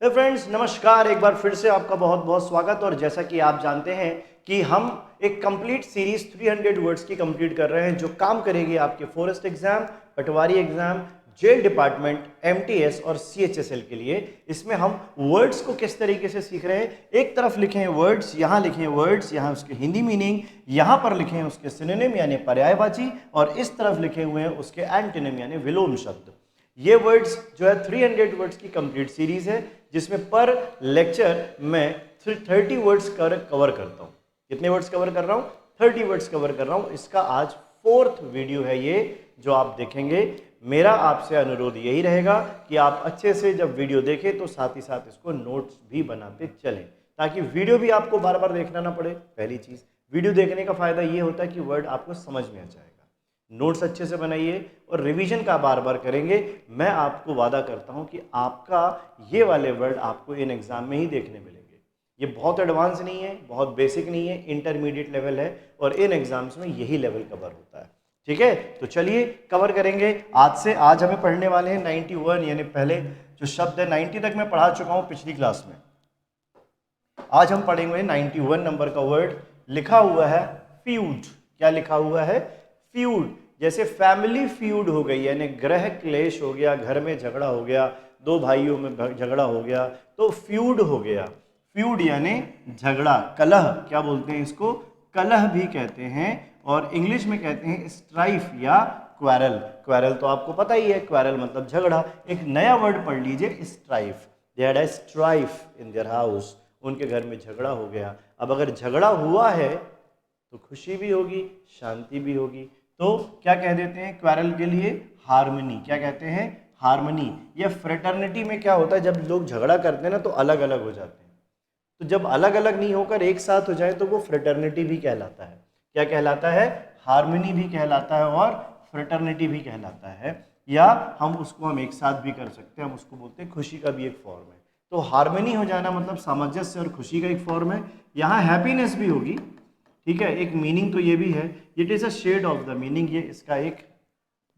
हे friends, नमस्कार। एक बार फिर से आपका बहुत बहुत स्वागत। और जैसा कि आप जानते हैं कि हम एक कंप्लीट सीरीज 300 वर्ड्स की कंप्लीट कर रहे हैं, जो काम करेगी आपके फॉरेस्ट एग्जाम, पटवारी एग्जाम, जेल डिपार्टमेंट, एमटीएस और सीएचएसएल के लिए। इसमें हम वर्ड्स को किस तरीके से सीख रहे हैं, एक तरफ लिखे हैं वर्ड्स, यहाँ लिखे हैं वर्ड्स, यहाँ उसके हिंदी मीनिंग, यहाँ पर लिखे हैं उसके सिनोनिम यानी पर्यायवाची, और इस तरफ लिखे हुए हैं उसके एंटोनिम यानी विलोम शब्द। ये वर्ड्स जो है 300 वर्ड्स की कंप्लीट सीरीज है, जिसमें पर लेक्चर मैं 30 वर्ड्स कवर करता हूँ। कितने वर्ड्स कवर कर रहा हूँ? 30 वर्ड्स कवर कर रहा हूँ। इसका आज 4th वीडियो है ये जो आप देखेंगे। मेरा आपसे अनुरोध यही रहेगा कि आप अच्छे से जब वीडियो देखें तो साथ ही साथ इसको नोट्स भी बनाते चलें, ताकि वीडियो भी आपको बार बार देखना ना पड़े। पहली चीज़, वीडियो देखने का फायदा ये होता है कि वर्ड आपको समझ में आ जाएगा। नोट्स अच्छे से बनाइए और रिवीजन का बार बार करेंगे। मैं आपको वादा करता हूं कि आपका ये वाले वर्ड आपको इन एग्जाम में ही देखने मिलेंगे। ये बहुत एडवांस नहीं है, बहुत बेसिक नहीं है, इंटरमीडिएट लेवल है, और इन एग्जाम्स में यही लेवल कवर होता है। ठीक है, तो चलिए कवर करेंगे आज से। आज हमें पढ़ने वाले हैं 91, यानी पहले जो शब्द है 90 तक मैं पढ़ा चुका हूं पिछली क्लास में। आज हम पढ़ेंगे 91 नंबर का वर्ड। लिखा हुआ है फ्यूड। क्या लिखा हुआ है? फ्यूड। जैसे फैमिली फ्यूड हो गई, यानी ग्रह क्लेश हो गया, घर में झगड़ा हो गया, दो भाइयों में झगड़ा हो गया, तो फ्यूड हो गया। फ्यूड यानी झगड़ा, कलह। क्या बोलते हैं इसको? कलह भी कहते हैं, और इंग्लिश में कहते हैं स्ट्राइफ या क्वारल। क्वारल तो आपको पता ही है, क्वारल मतलब झगड़ा। एक नया वर्ड पढ़ लीजिए, strife. They had a strife in their house. उनके घर में झगड़ा हो गया। अब अगर झगड़ा हुआ है तो खुशी भी होगी, शांति भी होगी। तो क्या कह देते हैं क्वारल के लिए? हार्मनी। क्या कहते हैं? हार्मनी। या फ्रेटर्निटी में क्या होता है, जब लोग झगड़ा करते हैं ना तो अलग अलग हो जाते हैं। तो जब अलग अलग नहीं होकर एक साथ हो जाए तो वो फ्रेटर्निटी भी कहलाता है। क्या कहलाता है? हार्मनी भी कहलाता है और फ्रेटर्निटी भी कहलाता है। या हम एक साथ भी कर सकते हैं, हम उसको बोलते हैं खुशी का भी एक फॉर्म है। तो हार्मनी हो जाना मतलब सामंजस्य और खुशी का एक फॉर्म है। यहाँ हैप्पीनेस भी होगी। ठीक है, एक मीनिंग तो ये भी है, it is a shade of the meaning. ये इसका एक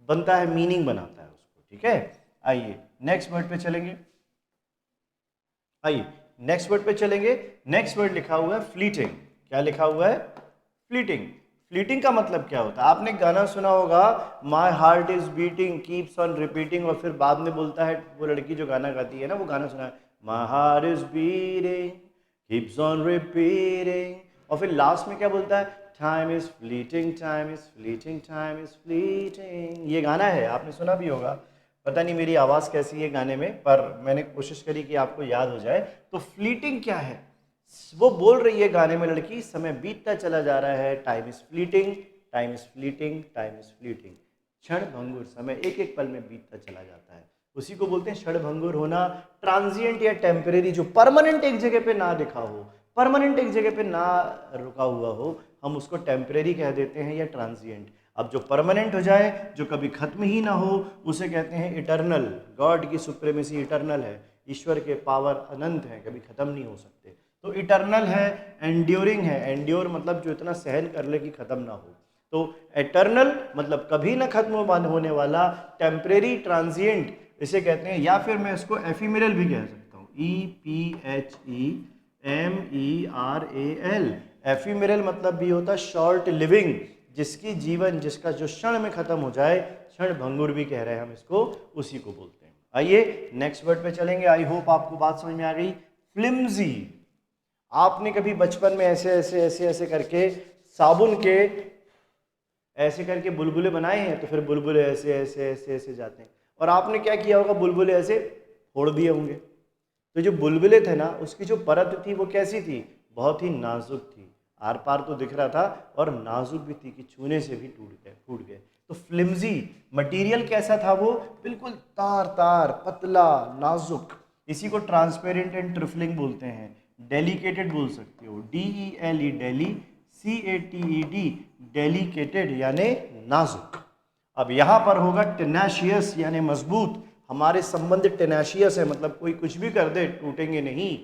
बनता है, मीनिंग बनाता है उसको। ठीक है, आइए नेक्स्ट वर्ड पे चलेंगे। आइए नेक्स्ट वर्ड पे चलेंगे। नेक्स्ट वर्ड लिखा हुआ है फ्लीटिंग। क्या लिखा हुआ है? फ्लीटिंग। फ्लीटिंग का मतलब क्या होता है? आपने गाना सुना होगा, my heart is beating keeps on repeating, और फिर बाद में बोलता है, वो लड़की जो गाना गाती है ना, वो गाना सुना है, my heart is beating keeps on repeating, और फिर लास्ट में क्या बोलता है? Time is fleeting, time is fleeting, time is fleeting. ये गाना है, आपने सुना भी होगा। पता नहीं मेरी आवाज़ कैसी है गाने में, पर मैंने कोशिश करी कि आपको याद हो जाए। तो फ्लीटिंग क्या है? वो बोल रही है गाने में लड़की, समय बीतता चला जा रहा है, time is fleeting, time is fleeting, time is fleeting. क्षण भंगुर, समय एक एक पल में बीतता चला जाता है, उसी को बोलते हैं क्षण भंगुर होना। ट्रांजिएंट या टेम्परेरी, जो परमानेंट एक जगह पे ना दिखा हो, परमानेंट एक जगह पे ना रुका हुआ हो, हम उसको टेम्परेरी कह देते हैं या ट्रांजिएंट। अब जो परमानेंट हो जाए, जो कभी खत्म ही ना हो, उसे कहते हैं इटर्नल। गॉड की सुप्रीमेसी इटर्नल है, ईश्वर के पावर अनंत है, कभी खत्म नहीं हो सकते, तो इटर्नल है। एंड्योरिंग है, एंड्योर मतलब जो इतना सहन कर ले कि खत्म ना हो। तो एटर्नल मतलब कभी ना खत्म होने वाला। टेम्परेरी, ट्रांजिएंट इसे कहते हैं, या फिर मैं इसको एफिमेरल भी कह सकता हूँ, EPHEMERAL। एफिमेरल मतलब भी होता है शॉर्ट लिविंग, जिसकी जीवन, जिसका जो क्षण में खत्म हो जाए, क्षण भंगुर भी कह रहे हैं हम इसको, उसी को बोलते हैं। आइए नेक्स्ट वर्ड पे चलेंगे। आई होप आपको बात समझ में आ गई। फ्लिम्जी। आपने कभी बचपन में ऐसे ऐसे ऐसे ऐसे करके साबुन के ऐसे करके बुलबुले बनाए हैं, तो फिर बुलबुले ऐसे ऐसे ऐसे ऐसे जाते हैं, और आपने क्या किया होगा, बुलबुले ऐसे फोड़ दिए होंगे। तो जो बुलबुले थे ना, उसकी जो परत थी वो कैसी थी? बहुत ही नाजुक थी। आर पार तो दिख रहा था, और नाजुक भी थी कि छूने से भी टूट गए। तो फ्लिम्जी मटेरियल कैसा था वो? बिल्कुल तार तार, पतला, नाजुक। इसी को ट्रांसपेरेंट एंड ट्रिफलिंग बोलते हैं। डेलिकेटेड बोल सकते हो, DELE डेली, CATED डेलिकेटेड यानी नाजुक। अब यहां पर होगा टेनाशियस यानी मजबूत। हमारे संबंध टेनाशियस है, मतलब कोई कुछ भी कर दे टूटेंगे नहीं।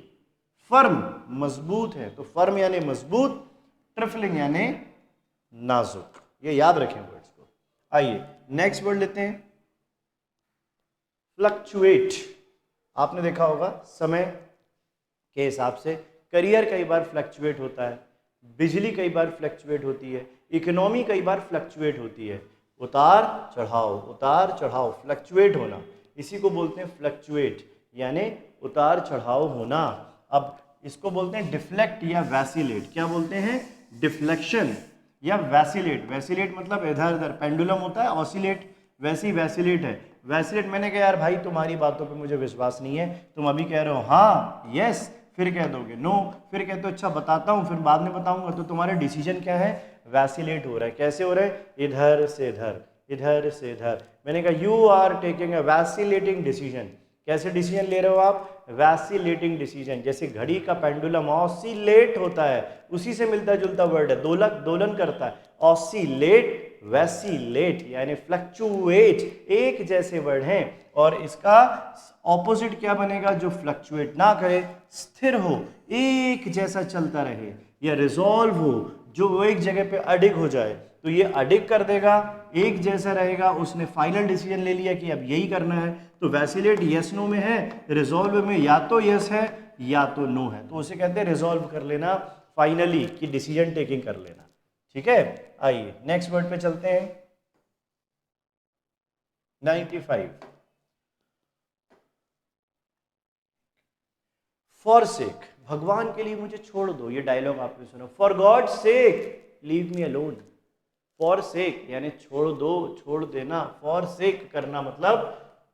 फर्म मजबूत है, तो फर्म यानी मजबूत, ट्रिफलिंग यानी नाजुक। ये याद रखें वर्ड्स को। आइए नेक्स्ट वर्ड लेते हैं, फ्लक्चुएट। आपने देखा होगा समय के हिसाब से करियर कई बार फ्लक्चुएट होता है, बिजली कई बार फ्लक्चुएट होती है, इकोनॉमी कई बार फ्लक्चुएट होती है। उतार चढ़ाव फ्लक्चुएट होना, इसी को बोलते हैं फ्लक्चुएट, यानी उतार चढ़ाव होना। अब इसको बोलते हैं डिफ्लेक्ट या वैसिलेट। क्या बोलते हैं? डिफ्लेक्शन या वैसिलेट। वैसिलेट मतलब इधर उधर, पेंडुलम होता है ऑसिलेट, वैसी वैसिलेट है। वैसिलेट मैंने कहा यार भाई तुम्हारी बातों पे मुझे विश्वास नहीं है, तुम अभी कह रहे हो हाँ यस, फिर कह दोगे नो, फिर कहते हो अच्छा बताता हूँ, फिर बाद में बताऊंगा, तो तुम्हारा डिसीजन क्या है? वैसिलेट हो रहा है। कैसे हो रहा है? इधर से इधर, इधर से इधर। मैंने कहा you are taking a vacillating decision. कैसे डिसीजन ले रहे हो आप? Vacillating decision. जैसे घड़ी का पेंडुलम ऑसिलेट होता है, उसी से मिलता जुलता वर्ड है, दोलन करता है। ऑसिलेट, वैसिलेट यानी फ्लक्चुएट, एक जैसे वर्ड हैं। और इसका ऑपोजिट क्या बनेगा? जो फ्लक्चुएट ना करे, स्थिर हो, एक जैसा चलता रहे, या रिजॉल्व हो, जो एक जगह पे अडिग हो जाए, तो ये अडिग कर देगा, एक जैसा रहेगा। उसने फाइनल डिसीजन ले लिया कि अब यही करना है। तो वैसिलेट यस नो में है, रिजॉल्व में या तो यस है या तो नो है, तो उसे कहते हैं रिजॉल्व कर लेना, फाइनली कि डिसीजन टेकिंग कर लेना। ठीक है, आइए नेक्स्ट वर्ड पे चलते हैं। 95, फॉर सेक, भगवान के लिए मुझे छोड़ दो। ये डायलॉग आपने सुना, for God sake leave me alone. For sake यानी छोड़ दो, छोड़ देना। फॉर सेक करना मतलब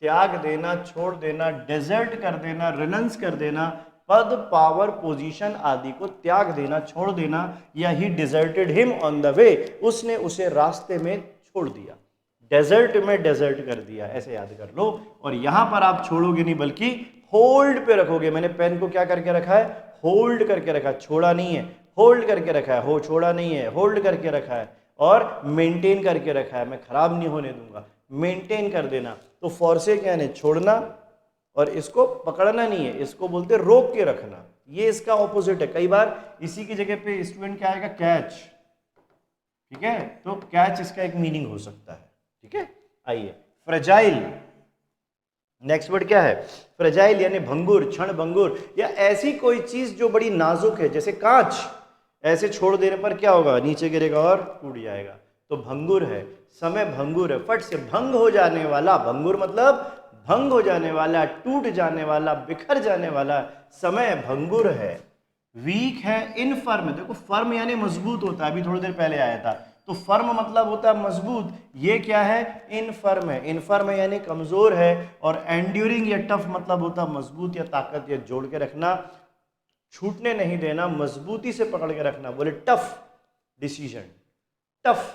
त्याग देना, छोड़ देना, डेजर्ट कर देना, रिनंस कर देना, पद, पावर, पोजीशन आदि को त्याग देना, छोड़ देना। या ही deserted him on the way, उसने उसे रास्ते में छोड़ दिया। डेजर्ट में डेजर्ट कर दिया, ऐसे याद कर लो। और यहां पर आप छोड़ोगे नहीं बल्कि होल्ड पे रखोगे। मैंने पेन को क्या करके रखा है? होल्ड करके रखा, छोड़ा नहीं है, होल्ड करके रखा है, हो छोड़ा नहीं है, होल्ड करके रखा है, और मेंटेन करके रखा है। मैं खराब नहीं होने दूंगा, मेंटेन कर देना। तो फॉरसेक यानी छोड़ना, और इसको पकड़ना नहीं है, इसको बोलते रोक के रखना। ये इसका ऑपोजिट है। कई बार इसी की जगह पे स्टूडेंट क्या आएगा? कैच। ठीक है, तो कैच इसका एक मीनिंग हो सकता है। ठीक है, आइए फ्रेजाइल। नेक्स्ट वर्ड क्या है? फ्रेजाइल यानी भंगुर, क्षण भंगुर, या ऐसी कोई चीज जो बड़ी नाजुक है, जैसे कांच, ऐसे छोड़ देने पर क्या होगा? नीचे गिरेगा और टूट जाएगा। तो भंगुर है, समय भंगुर है, फट से भंग हो जाने वाला। भंगुर मतलब भंग हो जाने वाला, टूट जाने वाला, बिखर जाने वाला। समय भंगुर है। वीक है, इनफर्म। देखो फर्म यानी मजबूत होता है, अभी थोड़ी देर पहले आया था। तो फर्म मतलब होता है मजबूत, ये क्या है? इनफर्म है। इनफर्म है यानी कमजोर है। और एंड्यूरिंग या टफ मतलब होता है मजबूत या ताकत या जोड़ के रखना, छूटने नहीं देना, मजबूती से पकड़ के रखना। बोले टफ डिसीजन, टफ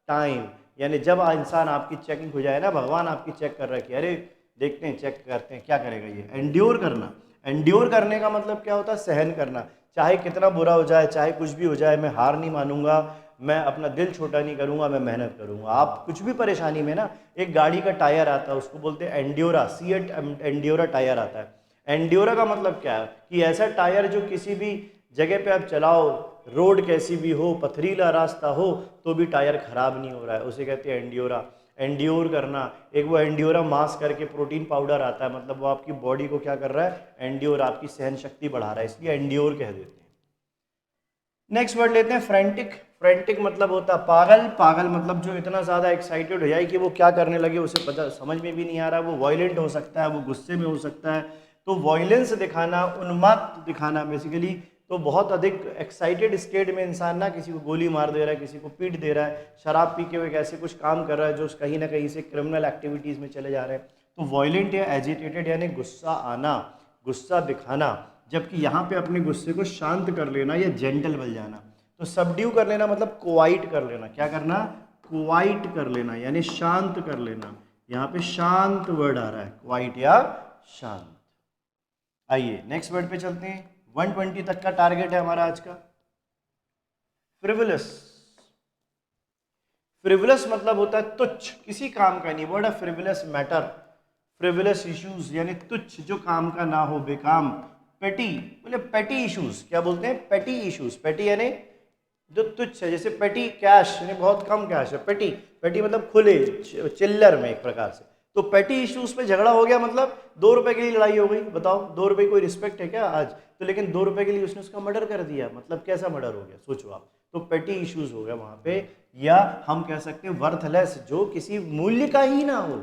टाइम, यानी जब इंसान आपकी चेकिंग हो जाए ना, भगवान आपकी चेक कर रहा है कि अरे देखते हैं, चेक करते हैं क्या करेगा ये। एंड्योर करना, एंड्योर करने का मतलब क्या होता है? सहन करना, चाहे कितना बुरा हो जाए, चाहे कुछ भी हो जाए, मैं हार नहीं मानूंगा, मैं अपना दिल छोटा नहीं करूंगा, मैं मेहनत करूंगा। आप कुछ भी परेशानी में ना, एक गाड़ी का टायर आता है, उसको बोलते हैं एंड्योरा, सीएट एंड्योरा टायर आता है। एंड्योरा का मतलब क्या है? कि ऐसा टायर जो किसी भी जगह पे आप चलाओ, रोड कैसी भी हो, पथरीला रास्ता हो, तो भी टायर खराब नहीं हो रहा है, उसे कहते हैं एंड्योरा। एंड्योर करना, एक वो एंड्योरा मास करके प्रोटीन पाउडर आता है, मतलब वो आपकी बॉडी को क्या कर रहा है? एंड्योर, आपकी सहन शक्ति बढ़ा रहा है, इसलिए एंड्योर कह देते हैं। नेक्स्ट वर्ड लेते हैं फ्रेंटिक। फ्रेंटिक मतलब होता है पागल। पागल मतलब जो इतना ज़्यादा एक्साइटेड हो जाए कि वो क्या करने लगे उसे पता समझ में भी नहीं आ रहा। वो वायलेंट हो सकता है, वो गुस्से में हो सकता है। तो वायलेंस दिखाना, उन्मत्त दिखाना बेसिकली। तो बहुत अधिक एक्साइटेड स्टेट में इंसान ना किसी को गोली मार दे रहा है, किसी को पीट दे रहा है, शराब पी के वो ऐसे कुछ काम कर रहा है जो कहीं ना कहीं से क्रिमिनल एक्टिविटीज़ में चले जा रहे हैं। तो वायलेंट या एजिटेटेड यानी गुस्सा आना, गुस्सा दिखाना। जबकि यहाँ पे अपने गुस्से को शांत कर लेना या जेंटल बन जाना। तो सबड्यू कर लेना मतलब क्वाइट कर लेना। क्या करना? क्वाइट कर लेना, यानी शांत कर लेना। यहाँ पे शांत वर्ड आ रहा है, क्वाइट या शांत। आइए नेक्स्ट वर्ड पे चलते हैं। 120 तक का टारगेट है हमारा आज का। फ्रिवलस। फ्रिवलस मतलब होता है तुच्छ, किसी काम का नहीं। वर्ड है फ्रिवलस मैटर, फ्रिवलस इश्यूज यानी तुच्छ, जो काम का ना हो, बेकाम। पेटी, बोले पेटी इश्यूज, क्या बोलते हैं? पेटी इश्यूज। पेटी यानी जो तुच्छ है, जैसे पेटी कैश यानी बहुत कम कैश है। पेटी, पेटी मतलब खुले, चिल्लर में एक प्रकार से। तो पेटी इश्यूज पे झगड़ा हो गया, मतलब 2 रुपए के लिए लड़ाई हो गई। बताओ 2 रुपए की कोई रिस्पेक्ट है क्या आज? तो लेकिन 2 रुपए के लिए उसने उसका मर्डर कर दिया, मतलब कैसा मर्डर हो गया सोचो आप। तो पेटी इश्यूज हो गया वहां पे, या हम कह सकते हैं वर्थलेस, जो किसी मूल्य का ही ना हो,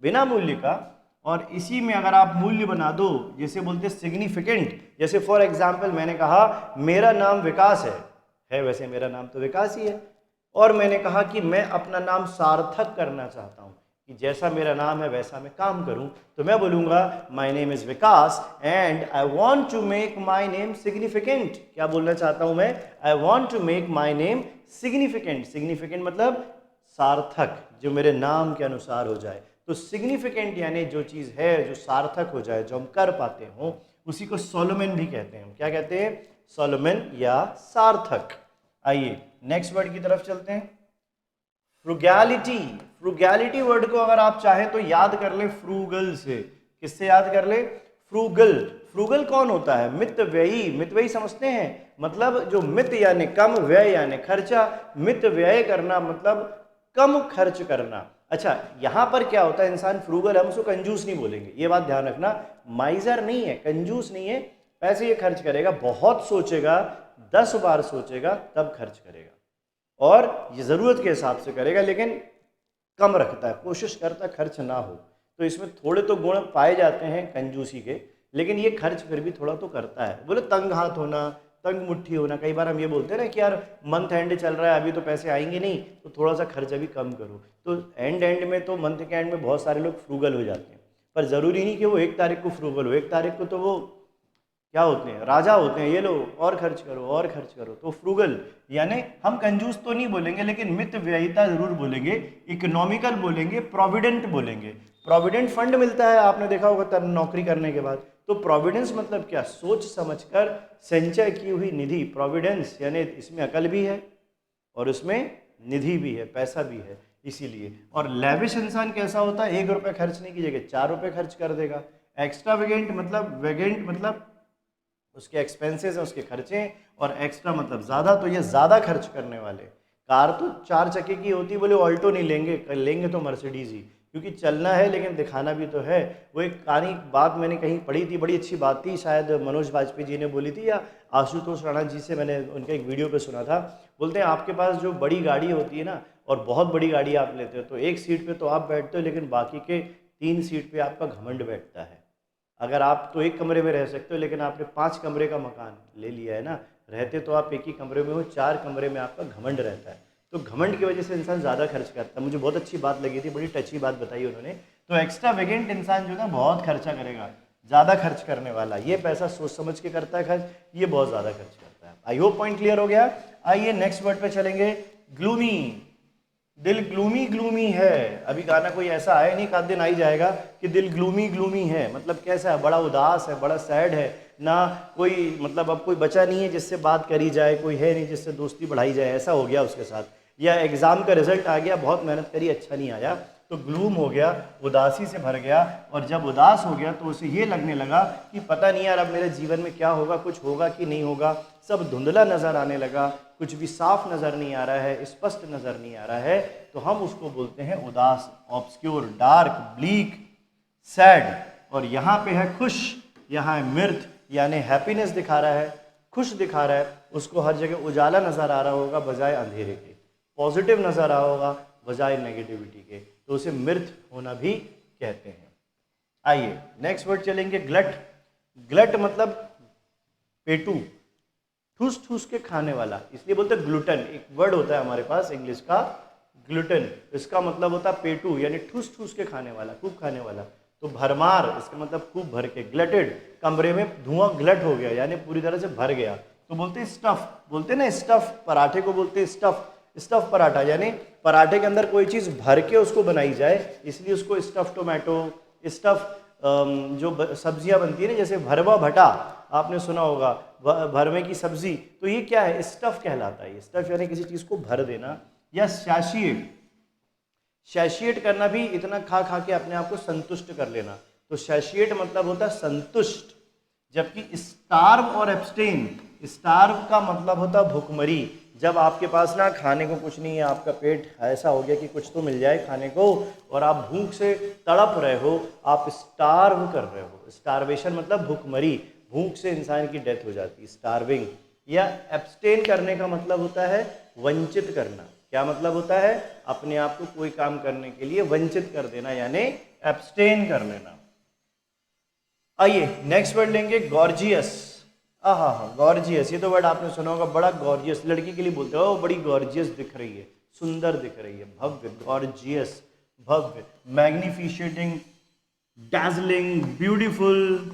बिना मूल्य का। और इसी में अगर आप मूल्य बना दो, जैसे बोलते हैं सिग्निफिकेंट, जैसे फॉर एग्जाम्पल मैंने कहा मेरा नाम विकास है वैसे मेरा नाम तो विकास ही है, और मैंने कहा कि मैं अपना नाम सार्थक करना चाहता हूं, कि जैसा मेरा नाम है वैसा मैं काम करूं, तो मैं बोलूंगा my name is Vikas and I want to make my name significant. क्या बोलना चाहता हूं मैं? I want to make my name significant. Significant मतलब सार्थक, जो मेरे नाम के अनुसार हो जाए। तो सिग्निफिकेंट यानी जो चीज़ है जो सार्थक हो जाए, जो हम कर पाते हो, उसी को सोलोमन भी कहते हैं। क्या कहते हैं? सोलोमन या सार्थक। आइए नेक्स्ट वर्ड की तरफ चलते हैं, फ्रुगैलिटी। फ्रुगैलिटी वर्ड को अगर आप चाहें तो याद कर ले फ्रूगल से। किससे याद कर ले? फ्रूगल। फ्रूगल कौन होता है? मितव्ययी। मितव्ययी समझते हैं, मतलब जो मित यानी कम, व्यय यानी खर्चा। मित व्यय करना मतलब कम खर्च करना। अच्छा, यहां पर क्या होता है, इंसान फ्रूगल, हम उसको कंजूस नहीं बोलेंगे, ये बात ध्यान रखना। माइजर नहीं है, कंजूस नहीं है, पैसे ये खर्च करेगा, बहुत सोचेगा, 10 बार सोचेगा तब खर्च करेगा, और ये ज़रूरत के हिसाब से करेगा, लेकिन कम रखता है, कोशिश करता है खर्च ना हो। तो इसमें थोड़े तो गुण पाए जाते हैं कंजूसी के, लेकिन ये खर्च फिर भी थोड़ा तो करता है। बोले तंग हाथ होना, तंग मुट्ठी होना, कई बार हम ये बोलते हैं ना कि यार मंथ एंड चल रहा है, अभी तो पैसे आएंगे नहीं, तो थोड़ा सा खर्च अभी कम करो। तो एंड में तो मंथ के एंड में बहुत सारे लोग फ्रूगल हो जाते हैं, पर ज़रूरी नहीं कि वो 1 तारीख को फ्रूगल हो। 1 तारीख को तो वो क्या होते हैं? राजा होते हैं, ये लो और खर्च करो और खर्च करो। तो फ्रूगल यानी हम कंजूस तो नहीं बोलेंगे, लेकिन मित व्ययिता जरूर बोलेंगे, इकोनॉमिकल बोलेंगे, प्रोविडेंट बोलेंगे। प्रोविडेंट फंड मिलता है, आपने देखा होगा तब नौकरी करने के बाद। तो प्रोविडेंस मतलब क्या? सोच समझकर संचय की हुई निधि। प्रोविडेंस यानी इसमें अकल भी है और उसमें निधि भी है, पैसा भी है, इसीलिए। और लेविश इंसान कैसा होता है? 1 रुपये खर्च नहीं की जगह 4 रुपये खर्च कर देगा। एक्स्ट्रा वेगेंट मतलब उसके एक्सपेंसेस हैं, उसके खर्चे, और एक्स्ट्रा मतलब ज़्यादा, तो ये ज़्यादा खर्च करने वाले। कार तो 4 चक्के की होती, बोले ऑल्टो नहीं लेंगे, लेंगे तो मर्सिडीज ही, क्योंकि चलना है लेकिन दिखाना भी तो है। वो एक कहानी बात मैंने कहीं पढ़ी थी, बड़ी अच्छी बात थी, शायद मनोज वाजपेयी जी ने बोली थी या आशुतोष राणा जी से मैंने उनके एक वीडियो पे सुना था। बोलते हैं आपके पास जो बड़ी गाड़ी होती है ना, और बहुत बड़ी गाड़ी आप लेते हो, तो एक सीट पे तो आप बैठते हो, लेकिन बाकी के 3 सीट पे आपका घमंड बैठता है। अगर आप तो एक कमरे में रह सकते हो, लेकिन आपने 5 कमरे का मकान ले लिया है ना, रहते तो आप एक ही कमरे में हो, 4 कमरे में आपका घमंड रहता है। तो घमंड की वजह से इंसान ज़्यादा खर्च करता है। मुझे बहुत अच्छी बात लगी थी, बड़ी टची बात बताई उन्होंने। तो एक्स्ट्रा वेगेंट इंसान जो है ना, बहुत खर्चा करेगा, ज़्यादा खर्च करने वाला, ये पैसा सोच समझ के करता है खर्च, ये बहुत ज़्यादा खर्च करता है। आई होप पॉइंट क्लियर हो गया। आइए नेक्स्ट वर्ड पे चलेंगे, ग्लूमी। दिल ग्लूमी ग्लूमी है। अभी गाना कोई ऐसा आया नहीं, का दिन आ ही जाएगा कि दिल ग्लूमी ग्लूमी है, मतलब कैसा है? बड़ा उदास है, बड़ा सैड है ना, कोई मतलब अब कोई बचा नहीं है जिससे बात करी जाए, कोई है नहीं जिससे दोस्ती बढ़ाई जाए, ऐसा हो गया उसके साथ। या एग्ज़ाम का रिजल्ट आ गया, बहुत मेहनत करी, अच्छा नहीं आया, तो ग्लूम हो गया, उदासी से भर गया। और जब उदास हो गया तो उसे ये लगने लगा कि पता नहीं यार अब मेरे जीवन में क्या होगा, कुछ होगा कि नहीं होगा, सब धुंधला नज़र आने लगा, कुछ भी साफ नज़र नहीं आ रहा है, स्पष्ट नज़र नहीं आ रहा है। तो हम उसको बोलते हैं उदास, ऑब्सक्योर, डार्क, ब्लीक, सैड। और यहाँ पे है खुश, यहाँ है मिर्थ, यानी हैप्पीनेस दिखा रहा है, खुश दिखा रहा है। उसको हर जगह उजाला नज़र आ रहा होगा बजाय अंधेरे के, पॉजिटिव नज़र आ रहा होगा बजाय नेगेटिविटी के, तो उसे मिर्थ होना भी कहते हैं। आइए नेक्स्ट वर्ड चलेंगे, ग्लट। ग्लट मतलब पेटू, ठूस ठूस के खाने वाला, इसलिए बोलते हैं ग्लूटन। एक वर्ड होता है हमारे पास इंग्लिश का ग्लूटन, इसका मतलब होता है पेटू, यानी ठूस ठूस के खाने वाला, खूब खाने वाला। तो भरमार, इसका मतलब खूब भर के। ग्लटेड, कमरे में धुआं ग्लट हो गया, यानी पूरी तरह से भर गया। तो बोलते हैं स्टफ, बोलते हैं ना स्टफ, पराठे को बोलते हैं स्टफ। स्टफ पराठा यानी पराठे के अंदर कोई चीज़ भर के उसको बनाई जाए, इसलिए उसको स्टफ टोमेटो, स्टफ जो सब्जियां बनती है ना, जैसे भरवा भटा आपने सुना होगा, भरवे की सब्जी, तो ये क्या है? स्टफ कहलाता है। स्टफ यानी किसी चीज़ को भर देना। या सैशिएट, सैशिएट करना भी इतना खा खा के अपने आप को संतुष्ट कर लेना, तो सैशिएट मतलब होता है जबकि स्टार्व और एब्सटेन, स्टार्व का मतलब होता है भुखमरी, जब आपके पास ना खाने को कुछ नहीं है, आपका पेट ऐसा हो गया कि कुछ तो मिल जाए खाने को, और आप भूख से तड़प रहे हो, आप स्टार्व कर रहे हो। स्टारवेशन मतलब भूखमरी, भूख से इंसान की डेथ हो जाती है, स्टार्विंग। या एब्सटेन करने का मतलब होता है वंचित करना। क्या मतलब होता है? अपने आप को कोई काम करने के लिए वंचित कर देना, यानी एब्सटेन कर लेना। आइए नेक्स्ट वर्ड लेंगे, गॉर्जियस। हाँ हाँ, गॉर्जियस, ये तो वर्ड आपने सुना होगा, बड़ा गॉर्जियस, लड़की के लिए बोलते हो बड़ी गॉर्जियस दिख रही है, सुंदर दिख रही है, भव्य, गॉर्जियस, भव्य, मैग्निफिशेटिंग, डैजलिंग, ब्यूटीफुल।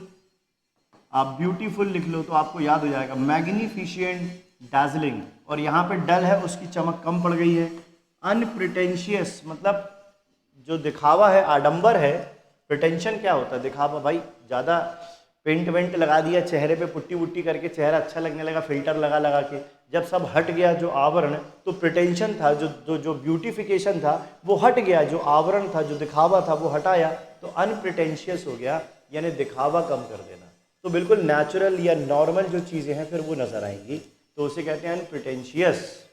आप ब्यूटीफुल लिख लो तो आपको याद हो जाएगा, मैग्निफिशिएंट, डैजलिंग, और यहाँ पे डल है, उसकी चमक कम पड़ गई है। अनप्रिटेंशियस मतलब जो दिखावा है, आडंबर है। प्रिटेंशन क्या होता है? दिखावा। भाई ज़्यादा पेंट वेंट लगा दिया चेहरे पे, पुट्टी वुट्टी करके चेहरा अच्छा लगने लगा, फिल्टर लगा लगा के, जब सब हट गया जो आवरण, तो प्रिटेंशन था, जो ब्यूटिफिकेशन था वो हट गया, जो आवरण था, जो दिखावा था वो हटाया, तो अनप्रिटेंशियस हो गया, यानी दिखावा कम कर देना। तो बिल्कुल नेचुरल या नॉर्मल जो चीज़ें हैं फिर वो नजर आएंगी, तो उसे कहते हैं अनप्रिटेंशियस।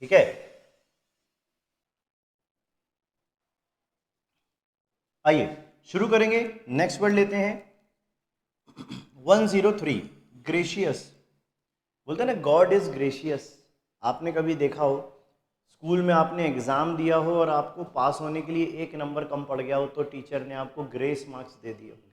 ठीक है, आइए शुरू करेंगे। नेक्स्ट वर्ड लेते हैं 103, ग्रेशियस। बोलते हैं ना गॉड इज ग्रेशियस। आपने कभी देखा हो, स्कूल में आपने एग्जाम दिया हो और आपको पास होने के लिए 1 नंबर कम पड़ गया हो, तो टीचर ने आपको ग्रेस मार्क्स दे दिए होंगे।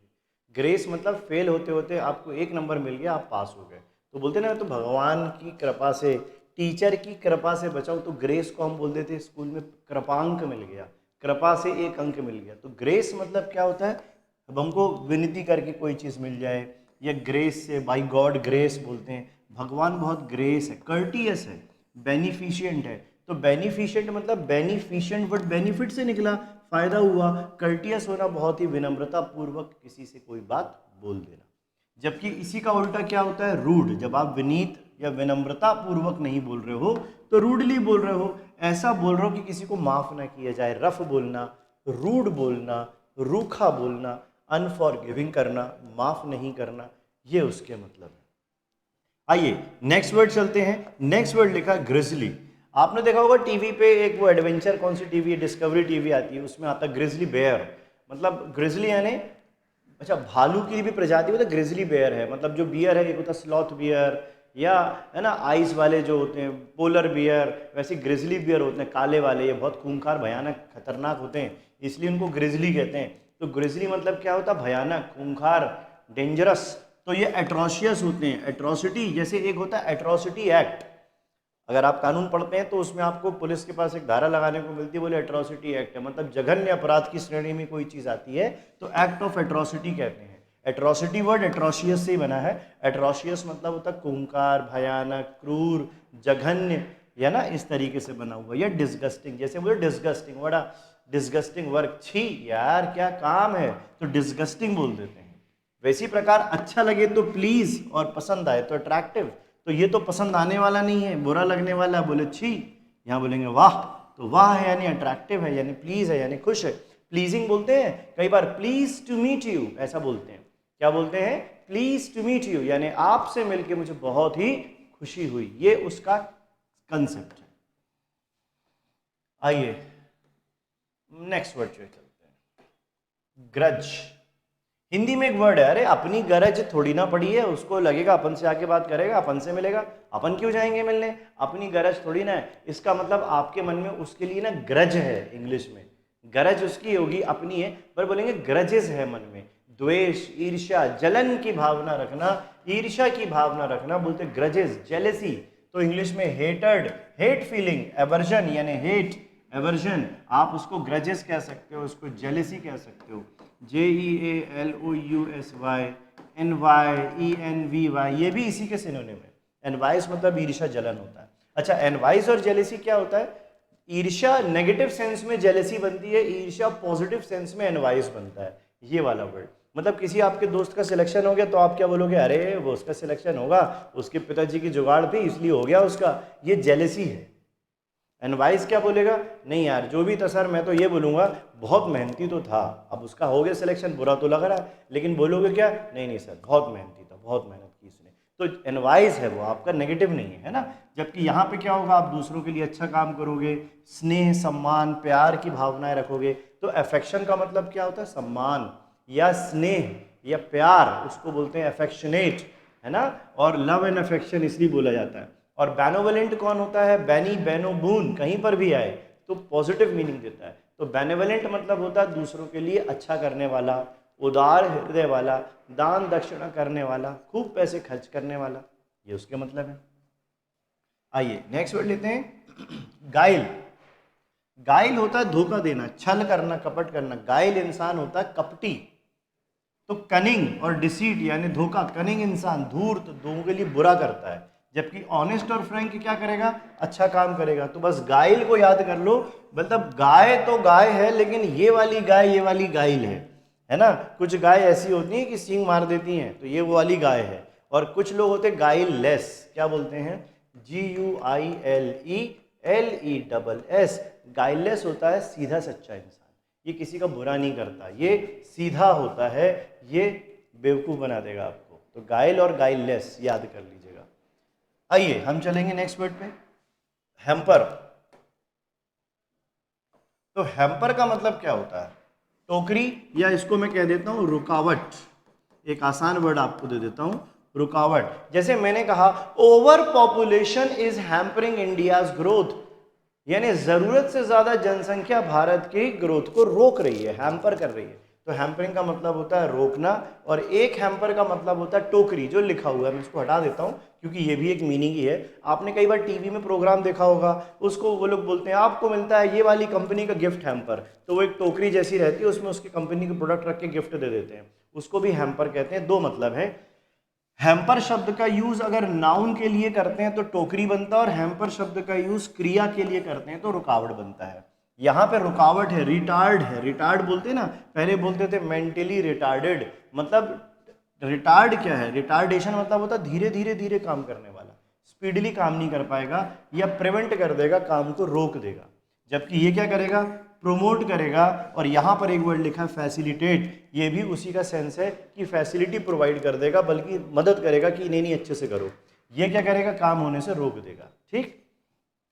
ग्रेस मतलब फेल होते होते आपको 1 नंबर मिल गया, आप पास हो गए। तो बोलते ना, तो भगवान की कृपा से, टीचर की कृपा से बचाओ, तो ग्रेस को हम बोल देते स्कूल में कृपांक मिल गया, कृपा से 1 अंक मिल गया। तो ग्रेस मतलब क्या होता है? अब हमको विनती करके कोई चीज़ मिल जाए, या ग्रेस से, बाई गॉड ग्रेस बोलते हैं, भगवान बहुत ग्रेस है, कर्टियस है, बेनिफिशिएंट है। तो बेनिफिशिएंट मतलब बेनिफिशिएंट वर्ड बेनिफिट से निकला, फायदा हुआ। कर्टियस होना बहुत ही विनम्रता पूर्वक किसी से कोई बात बोल देना। जबकि इसी का उल्टा क्या होता है? रूड। जब आप विनीत या विनम्रता पूर्वक नहीं बोल रहे हो तो रूडली बोल रहे हो, ऐसा बोल रहे हो कि किसी को माफ ना किया जाए। रफ बोलना, रूड बोलना, रूखा बोलना, अनफॉरगिविंग करना, माफ नहीं करना, ये उसके मतलब है। आइए नेक्स्ट वर्ड चलते हैं। नेक्स्ट वर्ड लिखा ग्रिजली। आपने देखा होगा टीवी पे एक वो एडवेंचर, कौन सी टीवी है, डिस्कवरी टीवी आती है, उसमें आता है ग्रिजली बेयर। मतलब ग्रिजली यानी, अच्छा भालू की भी प्रजाति होता है, ग्रिजली बेयर है। मतलब जो बियर है, एक होता है स्लॉथ बियर, या है ना आइस वाले जो होते हैं पोलर बियर, वैसे ग्रिजली बियर होते हैं काले वाले, ये बहुत खूंखार भयानक खतरनाक होते हैं, इसलिए उनको ग्रिजली कहते हैं। तो ग्रिजली मतलब क्या होता है? भयानक, खूंखार, डेंजरस। तो ये एट्रोशियस होते हैं, एट्रोसिटी। जैसे एक होता है एट्रोसिटी एक्ट, अगर आप कानून पढ़ते हैं तो उसमें आपको पुलिस के पास एक धारा लगाने को मिलती है, बोले एट्रोसिटी एक्ट है, मतलब जघन्य अपराध की श्रेणी में कोई चीज़ आती है तो एक्ट ऑफ एट्रोसिटी कहते हैं। एट्रोसिटी वर्ड एट्रोशियस से ही बना है। एट्रोशियस मतलब होता है खूंखार, भयानक, क्रूर, जघन्य, या ना इस तरीके से बना हुआ। या डिस्गस्टिंग, जैसे बोले डिस्गस्टिंग, बड़ा डिस्गस्टिंग वर्क, छी यार क्या काम है, तो डिस्गस्टिंग बोल देते हैं। वैसी प्रकार अच्छा लगे तो प्लीज, और पसंद आए तो अट्रैक्टिव। तो ये तो पसंद आने वाला नहीं है, बुरा लगने वाला, बोले छी, यहाँ बोलेंगे वाह। तो वाह है यानी अट्रैक्टिव है, यानी प्लीज है यानी खुश है। प्लीजिंग बोलते हैं कई बार, प्लीज टू मीट यू, ऐसा बोलते हैं। क्या बोलते हैं? प्लीज टू मीट यू, यानी आपसे मिलके मुझे बहुत ही खुशी हुई, ये उसका कंसेप्ट है। आइए नेक्स्ट वर्ड पे चलते हैं, ग्रज। हिंदी में एक वर्ड है, अरे अपनी गरज थोड़ी ना पड़ी है, उसको लगेगा अपन से आके बात करेगा, अपन से मिलेगा, अपन क्यों जाएंगे मिलने, अपनी गरज थोड़ी ना है। इसका मतलब आपके मन में उसके लिए ना ग्रज है, इंग्लिश में गरज उसकी होगी, अपनी है, पर बोलेंगे ग्रजेस है मन में, द्वेष, ईर्ष्या, जलन की भावना रखना, ईर्ष्या की भावना रखना, बोलते ग्रजेस, जेलेसी। तो इंग्लिश में हेटेड, हेट फीलिंग, एवर्जन यानी हेट, एवर्जन, आप उसको ग्रजेस कह सकते हो, उसको जेलेसी कह सकते हो। JEALOUSY, NYENVY, ये भी इसी के सिनोनिम है। एनवाइस मतलब ईर्ष्या, जलन होता है। अच्छा, एनवाइस और जेलेसी क्या होता है? ईर्ष्या नेगेटिव सेंस में जेलेसी बनती है, ईर्ष्या पॉजिटिव सेंस में एनवाइस बनता है, ये वाला वर्ड। मतलब किसी आपके दोस्त का सिलेक्शन हो गया तो आप क्या बोलोगे? अरे वो उसका सिलेक्शन होगा, उसके पिताजी की जुगाड़ थी इसलिए हो गया उसका, ये जेलेसी है। एनवाइस क्या बोलेगा? नहीं यार जो भी था सर, मैं तो ये बोलूँगा बहुत मेहनती तो था, अब उसका हो गया सिलेक्शन, बुरा तो लग रहा है, लेकिन बोलोगे क्या? नहीं नहीं सर बहुत मेहनती था, बहुत मेहनत की इसने। तो एनवाइज है वो, आपका नेगेटिव नहीं है ना। जबकि यहाँ पे क्या होगा, आप दूसरों के लिए अच्छा काम करोगे, स्नेह सम्मान प्यार की भावनाएं रखोगे। तो अफेक्शन का मतलब क्या होता है, सम्मान या स्नेह या प्यार, उसको बोलते हैं अफेक्शनेट, है ना। और लव एंड अफेक्शन इसलिए बोला जाता है। और बेनोवलेंट कौन होता है, बैनी बैनो बून, कहीं पर भी आए तो पॉजिटिव मीनिंग देता है। तो बेनेवलेंट मतलब होता है दूसरों के लिए अच्छा करने वाला, उदार हृदय वाला, दान दक्षिणा करने वाला, खूब पैसे खर्च करने वाला, ये उसके मतलब है। आइए नेक्स्ट वर्ड लेते हैं, गाइल। गाइल होता है धोखा देना, छल करना, कपट करना। गाइल इंसान होता है कपटी। तो कनिंग और डिसीट यानी धोखा, कनिंग इंसान धूर्त, लोगों के लिए बुरा करता है, जबकि ऑनेस्ट और फ्रैंक क्या करेगा, अच्छा काम करेगा। तो बस गाइल को याद कर लो, मतलब गाय तो गाय है लेकिन ये वाली गाय, ये वाली गाइल है ना। कुछ गाय ऐसी होती हैं कि सींग मार देती हैं, तो ये वो वाली गाय है। और कुछ लोग होते गाइल लेस, क्या बोलते हैं, GUILELESS। गाइललेस होता है सीधा सच्चा इंसान, ये किसी का बुरा नहीं करता, ये सीधा होता है, ये बेवकूफ़ बना देगा आपको। तो गाइल और गाइललेस याद कर लीजिएगा। आइए हम चलेंगे नेक्स्ट वर्ड पे, हैम्पर। तो हैम्पर का मतलब क्या होता है, टोकरी, या इसको मैं कह देता हूँ रुकावट। एक आसान वर्ड आपको दे देता हूँ, रुकावट। जैसे मैंने कहा over population is hampering India's growth, यानी जरूरत से ज्यादा जनसंख्या भारत की ग्रोथ को रोक रही है, हैम्पर कर रही है। तो हैम्परिंग का मतलब होता है रोकना, और एक हैम्पर का मतलब होता है टोकरी, जो लिखा हुआ है। मैं इसको हटा देता हूँ क्योंकि ये भी एक मीनिंग ही है। आपने कई बार टीवी में प्रोग्राम देखा होगा, उसको वो लोग बोलते हैं आपको मिलता है ये वाली कंपनी का गिफ्ट हैम्पर, तो वो एक टोकरी जैसी रहती है, उसमें उसकी कंपनी के प्रोडक्ट रख के गिफ्ट दे देते हैं, उसको भी हैम्पर कहते हैं। दो मतलब है। हैम्पर शब्द का यूज अगर नाउन के लिए करते हैं तो टोकरी बनता है, और हैम्पर शब्द का यूज क्रिया के लिए करते हैं तो रुकावट बनता है। यहाँ पे रुकावट है, रिटार्ड है, रिटार्ड बोलते हैं ना, पहले बोलते थे मेंटली रिटार्डेड, मतलब रिटार्ड क्या है, रिटार्डेशन मतलब होता है धीरे धीरे धीरे काम करने वाला, स्पीडली काम नहीं कर पाएगा, या प्रिवेंट कर देगा, काम को रोक देगा। जबकि ये क्या करेगा, प्रोमोट करेगा। और यहाँ पर एक वर्ड लिखा है फैसिलिटेट, ये भी उसी का सेंस है कि फैसिलिटी प्रोवाइड कर देगा, बल्कि मदद करेगा कि नहीं नहीं अच्छे से करो। ये क्या करेगा, काम होने से रोक देगा। ठीक,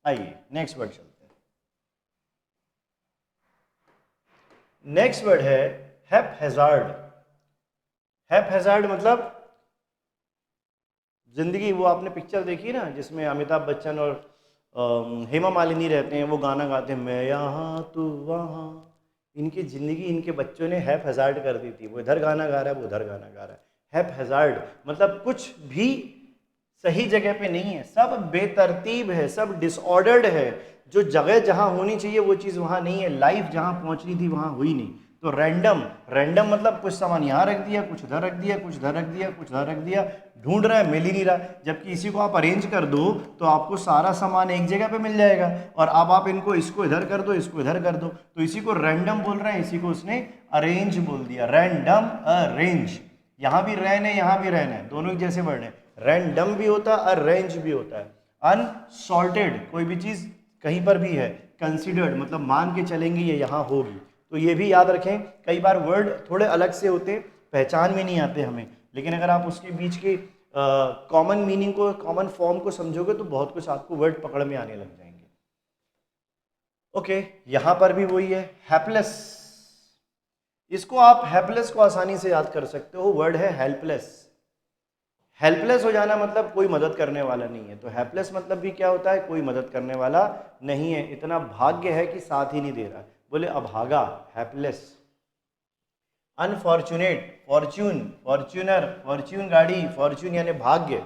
आइए नेक्स्ट वर्ड चलते हैं। नेक्स्ट वर्ड है हैपहैजार्ड। हैपहैजार्ड मतलब जिंदगी, वो आपने पिक्चर देखी ना जिसमें अमिताभ बच्चन और हेमा मालिनी रहते हैं, वो गाना गाते हैं मैं यहाँ तू वहाँ। इनकी जिंदगी इनके बच्चों ने हैपहैजार्ड कर दी थी, वो इधर गाना गा रहा है, वो उधर गाना गा रहा है। हैपहैजार्ड मतलब कुछ भी सही जगह पे नहीं है, सब बेतरतीब है, सब डिसऑर्डर्ड है। जो जगह जहां होनी चाहिए वो चीज़ वहां नहीं है, लाइफ जहां पहुंचनी थी वहां हुई नहीं। तो रैंडम, रैंडम मतलब कुछ सामान यहाँ रख दिया, कुछ उधर रख दिया, कुछ उधर रख दिया, कुछ उधर रख दिया, ढूंढ रहा है मिल ही नहीं रहा। जबकि इसी को आप अरेंज कर दो तो आपको सारा सामान एक जगह पे मिल जाएगा, और अब आप इनको, इसको इधर कर दो, इसको इधर कर दो, तो इसी को रैंडम बोल रहे हैं, इसी को उसने अरेंज बोल दिया, रैंडम अरेंज। यहाँ भी रैन है, यहाँ भी रैन है, दोनों एक जैसे वर्ड है। रैंडम भी होता है, अरेंज भी होता है। अनसॉर्टेड, कोई भी चीज कहीं पर भी है, कंसिडर्ड मतलब मान के चलेंगे ये यहाँ होगी। तो ये भी याद रखें, कई बार वर्ड थोड़े अलग से होते हैं, पहचान में नहीं आते हमें, लेकिन अगर आप उसके बीच के कॉमन मीनिंग को, कॉमन फॉर्म को समझोगे तो बहुत कुछ आपको वर्ड पकड़ में आने लग जाएंगे। ओके, यहां पर भी वही है, हैपलेस। इसको आप हेल्पलेस को आसानी से याद कर सकते हो, वर्ड है हेल्पलेस। हेल्पलेस हो जाना मतलब कोई मदद करने वाला नहीं है, तो हेल्पलेस मतलब भी क्या होता है, कोई मदद करने वाला नहीं है, इतना भाग्य है कि साथ ही नहीं दे रहा, बोले अभागा, helpless. Unfortunate, Fortune, Fortuner, Fortune गाड़ी, फॉर्च्यून यानी भाग्य,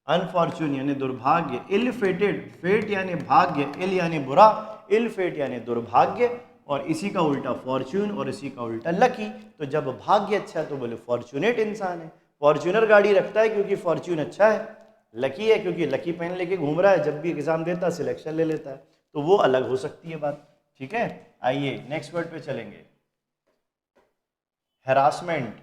अनफॉर्च्यून यानी दुर्भाग्य। इल फेटेड, फेट यानी भाग्य, इल यानी बुरा, इल फेट यानी दुर्भाग्य, और इसी का उल्टा फॉर्च्यून, और इसी का उल्टा लकी। तो जब भाग्य अच्छा है तो बोले फॉर्च्यूनेट इंसान है। फॉर्च्यूनर गाड़ी रखता है क्योंकि फॉर्च्यून अच्छा है, लकी है क्योंकि लकी पेन लेके घूम रहा है, जब भी एग्जाम देता है सिलेक्शन ले लेता है, तो वो अलग हो सकती है बात। ठीक है, आइए नेक्स्ट वर्ड पे चलेंगे, हैरासमेंट।